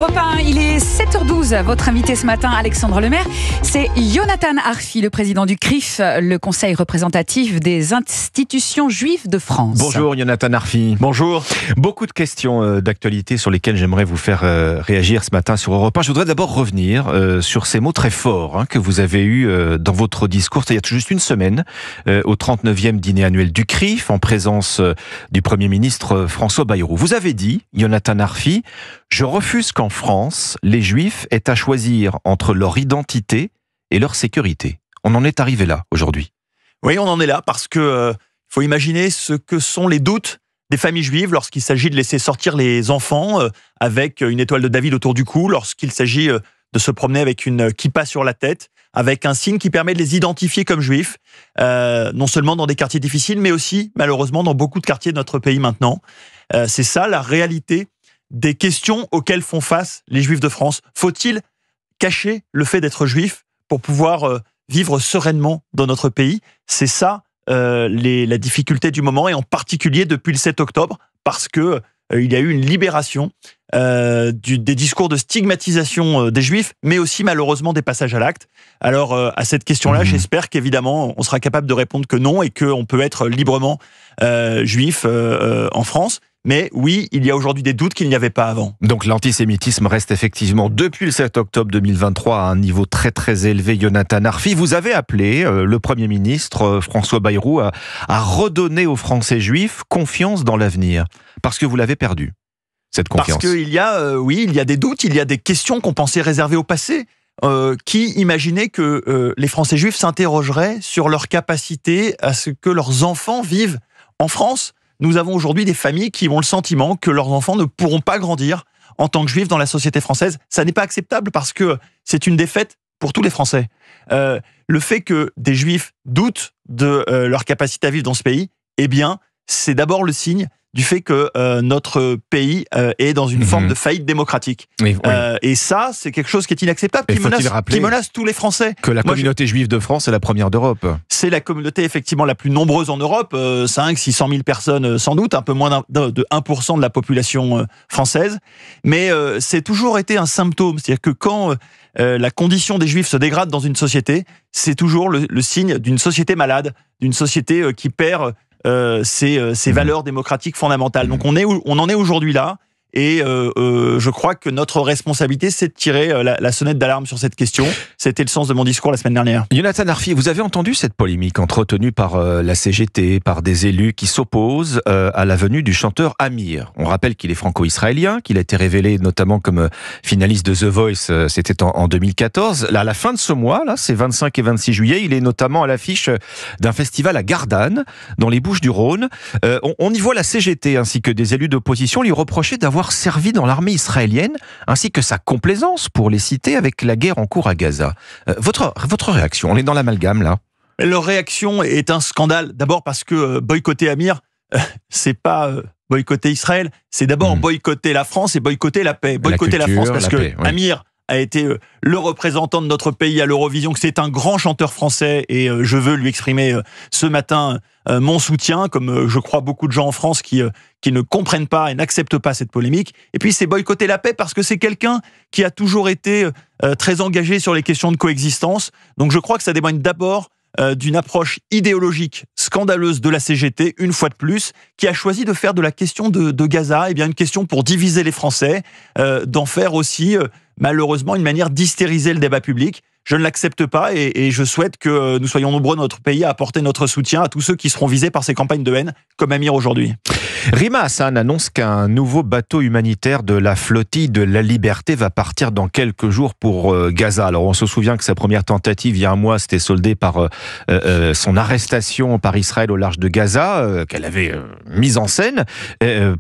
Europe 1, il est 7h12. Votre invité ce matin, Alexandre Lemaire, c'est Yonatan Arfi, le président du CRIF, le Conseil représentatif des institutions juives de France. Bonjour Yonatan Arfi. Bonjour. Beaucoup de questions d'actualité sur lesquelles j'aimerais vous faire réagir ce matin sur Europe 1. Je voudrais d'abord revenir sur ces mots très forts que vous avez eus dans votre discours il y a tout juste une semaine au 39e dîner annuel du CRIF en présence du Premier ministre François Bayrou. Vous avez dit, Yonatan Arfi, je refuse qu'en France, les Juifs aient à choisir entre leur identité et leur sécurité. On en est arrivé là, aujourd'hui. Oui, on en est là parce que faut imaginer ce que sont les doutes des familles juives lorsqu'il s'agit de laisser sortir les enfants avec une étoile de David autour du cou, lorsqu'il s'agit de se promener avec une kippa sur la tête, avec un signe qui permet de les identifier comme juifs, non seulement dans des quartiers difficiles, mais aussi, malheureusement, dans beaucoup de quartiers de notre pays maintenant. C'est ça, la réalité des questions auxquelles font face les Juifs de France. Faut-il cacher le fait d'être juif pour pouvoir vivre sereinement dans notre pays? C'est ça la difficulté du moment, et en particulier depuis le 7 octobre, parce que il y a eu une libération des discours de stigmatisation des Juifs, mais aussi malheureusement des passages à l'acte. Alors à cette question-là, j'espère qu'évidemment on sera capable de répondre que non, et qu'on peut être librement juif en France. Mais oui, il y a aujourd'hui des doutes qu'il n'y avait pas avant. Donc l'antisémitisme reste effectivement, depuis le 7 octobre 2023, à un niveau très très élevé. Yonatan Arfi, vous avez appelé le Premier ministre François Bayrou à redonner aux Français juifs confiance dans l'avenir. Parce que vous l'avez perdu, cette confiance. Parce qu'il y a, il y a des doutes, il y a des questions qu'on pensait réservées au passé. Qui imaginait que les Français juifs s'interrogeraient sur leur capacité à ce que leurs enfants vivent en France? Nous avons aujourd'hui des familles qui ont le sentiment que leurs enfants ne pourront pas grandir en tant que juifs dans la société française. Ça n'est pas acceptable parce que c'est une défaite pour tous les Français. Le fait que des juifs doutent de leur capacité à vivre dans ce pays, eh bien, c'est d'abord le signe du fait que notre pays est dans une forme de faillite démocratique. Oui. Et ça, c'est quelque chose qui est inacceptable, qui menace tous les Français. Que la communauté juive de France est la première d'Europe. C'est la communauté effectivement la plus nombreuse en Europe, 500-600 000 personnes sans doute, un peu moins de 1% de la population française. Mais c'est toujours été un symptôme, c'est-à-dire que quand la condition des Juifs se dégrade dans une société, c'est toujours le signe d'une société malade, d'une société qui perd ces valeurs démocratiques fondamentales. Donc on en est aujourd'hui là, et je crois que notre responsabilité, c'est de tirer la sonnette d'alarme sur cette question. C'était le sens de mon discours la semaine dernière. Yonatan Arfi, vous avez entendu cette polémique entretenue par la CGT, par des élus qui s'opposent à la venue du chanteur Amir. On rappelle qu'il est franco-israélien, qu'il a été révélé notamment comme finaliste de The Voice, c'était en 2014. Là, à la fin de ce mois, là, c'est 25 et 26 juillet, il est notamment à l'affiche d'un festival à Gardanne, dans les Bouches-du-Rhône. On y voit la CGT ainsi que des élus d'opposition lui reprocher d'avoir servi dans l'armée israélienne, ainsi que sa complaisance, pour les citer, avec la guerre en cours à Gaza. Votre réaction, on est dans l'amalgame là? Leur réaction est un scandale. D'abord parce que boycotter Amir, c'est pas boycotter Israël, c'est d'abord boycotter la France et boycotter la paix. Boycotter la France parce que Amir a été le représentant de notre pays à l'Eurovision, que c'est un grand chanteur français, et je veux lui exprimer ce matin mon soutien, comme je crois beaucoup de gens en France qui ne comprennent pas et n'acceptent pas cette polémique. Et puis c'est boycotter la paix parce que c'est quelqu'un qui a toujours été très engagé sur les questions de coexistence. Donc je crois que ça témoigne d'abord d'une approche idéologique scandaleuse de la CGT, une fois de plus, qui a choisi de faire de la question de Gaza une question pour diviser les Français, d'en faire aussi malheureusement une manière d'hystériser le débat public. Je ne l'accepte pas, et je souhaite que nous soyons nombreux dans notre pays à apporter notre soutien à tous ceux qui seront visés par ces campagnes de haine, comme Amir aujourd'hui. Rima Hassan annonce qu'un nouveau bateau humanitaire de la flottille de la Liberté va partir dans quelques jours pour Gaza. Alors on se souvient que sa première tentative, il y a un mois, s'était soldée par son arrestation par Israël au large de Gaza, qu'elle avait mise en scène.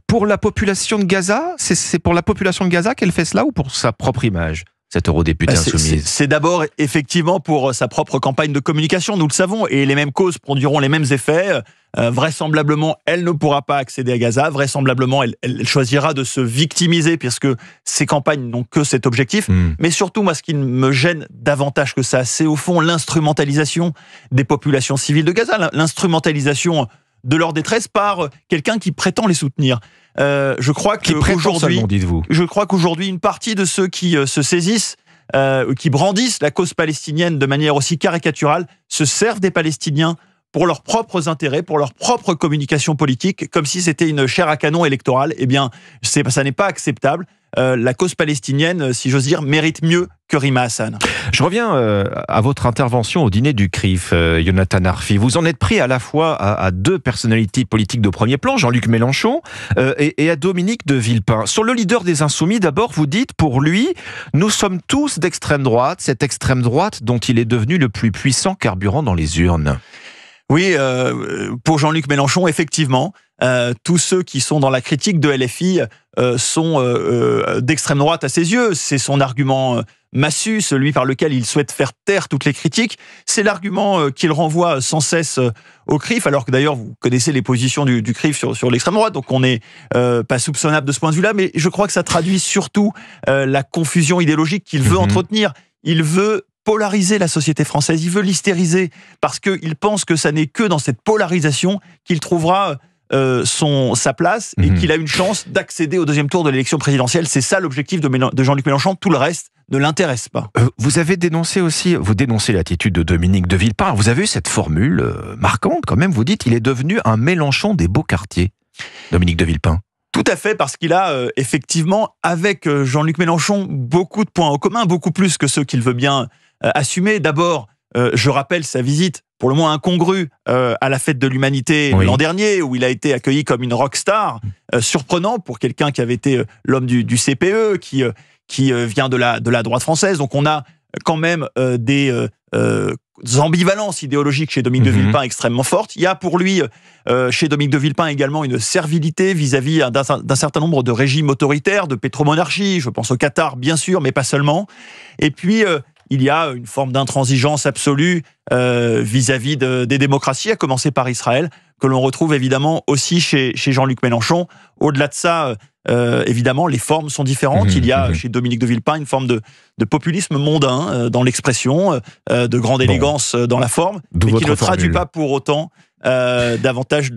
Pour la population de Gaza, c'est pour la population de Gaza qu'elle fait cela, ou pour sa propre image, cette eurodéputée insoumise? C'est d'abord effectivement pour sa propre campagne de communication, nous le savons, et les mêmes causes produiront les mêmes effets. Vraisemblablement, elle ne pourra pas accéder à Gaza. Vraisemblablement, elle choisira de se victimiser, puisque ces campagnes n'ont que cet objectif. Mais surtout, moi, ce qui me gêne davantage que ça, c'est au fond l'instrumentalisation des populations civiles de Gaza, l'instrumentalisation de leur détresse par quelqu'un qui prétend les soutenir. Je crois qu'aujourd'hui, une partie de ceux qui se saisissent, qui brandissent la cause palestinienne de manière aussi caricaturale, se servent des Palestiniens pour leurs propres intérêts, pour leur propre communication politique, comme si c'était une chair à canon électorale. Eh bien, ça n'est pas acceptable. La cause palestinienne, si j'ose dire, mérite mieux que Rima Hassan. Je reviens à votre intervention au dîner du CRIF, Yonatan Arfi. Vous en êtes pris à la fois à deux personnalités politiques de premier plan, Jean-Luc Mélenchon et à Dominique de Villepin. Sur le leader des Insoumis, d'abord, vous dites, pour lui, nous sommes tous d'extrême droite, cette extrême droite dont il est devenu le plus puissant carburant dans les urnes. Oui, pour Jean-Luc Mélenchon, effectivement, tous ceux qui sont dans la critique de LFI sont d'extrême droite à ses yeux. C'est son argument massu, celui par lequel il souhaite faire taire toutes les critiques. C'est l'argument qu'il renvoie sans cesse au CRIF, alors que d'ailleurs, vous connaissez les positions du CRIF sur l'extrême droite, donc on n'est pas soupçonnable de ce point de vue-là, mais je crois que ça traduit surtout la confusion idéologique qu'il veut entretenir. Il veut polariser la société française, il veut l'hystériser, parce qu'il pense que ça n'est que dans cette polarisation qu'il trouvera sa place et qu'il a une chance d'accéder au deuxième tour de l'élection présidentielle. C'est ça l'objectif de Jean-Luc Mélenchon, tout le reste ne l'intéresse pas. Vous avez dénoncé aussi, vous dénoncez l'attitude de Dominique de Villepin. Vous avez eu cette formule marquante quand même, vous dites il est devenu un Mélenchon des beaux quartiers, Dominique de Villepin. Tout à fait, parce qu'il a effectivement, avec Jean-Luc Mélenchon, beaucoup de points en commun, beaucoup plus que ceux qu'il veut bien assumer. D'abord, je rappelle sa visite, pour le moins incongrue, à la Fête de l'Humanité l'an dernier, où il a été accueilli comme une rockstar, surprenant pour quelqu'un qui avait été l'homme du CPE, qui vient de la droite française. Donc on a quand même des ambivalences idéologiques chez Dominique de Villepin extrêmement fortes. Il y a pour lui, chez Dominique de Villepin également, une servilité vis-à-vis d'un certain nombre de régimes autoritaires, de pétromonarchies. Je pense au Qatar, bien sûr, mais pas seulement. Et puis, il y a une forme d'intransigeance absolue vis-à-vis des démocraties, à commencer par Israël, que l'on retrouve évidemment aussi chez Jean-Luc Mélenchon. Au-delà de ça, évidemment, les formes sont différentes. Il y a chez Dominique de Villepin une forme de populisme mondain dans l'expression, de grande élégance dans la forme, mais qui ne traduit pas pour autant davantage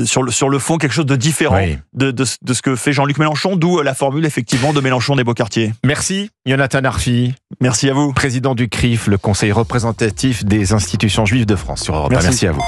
sur le fond quelque chose de différent de ce que fait Jean-Luc Mélenchon, d'où la formule effectivement de Mélenchon des beaux quartiers. Merci Yonatan Arfi. Merci à vous. Président du CRIF, le Conseil représentatif des institutions juives de France sur Europe 1. Merci à vous.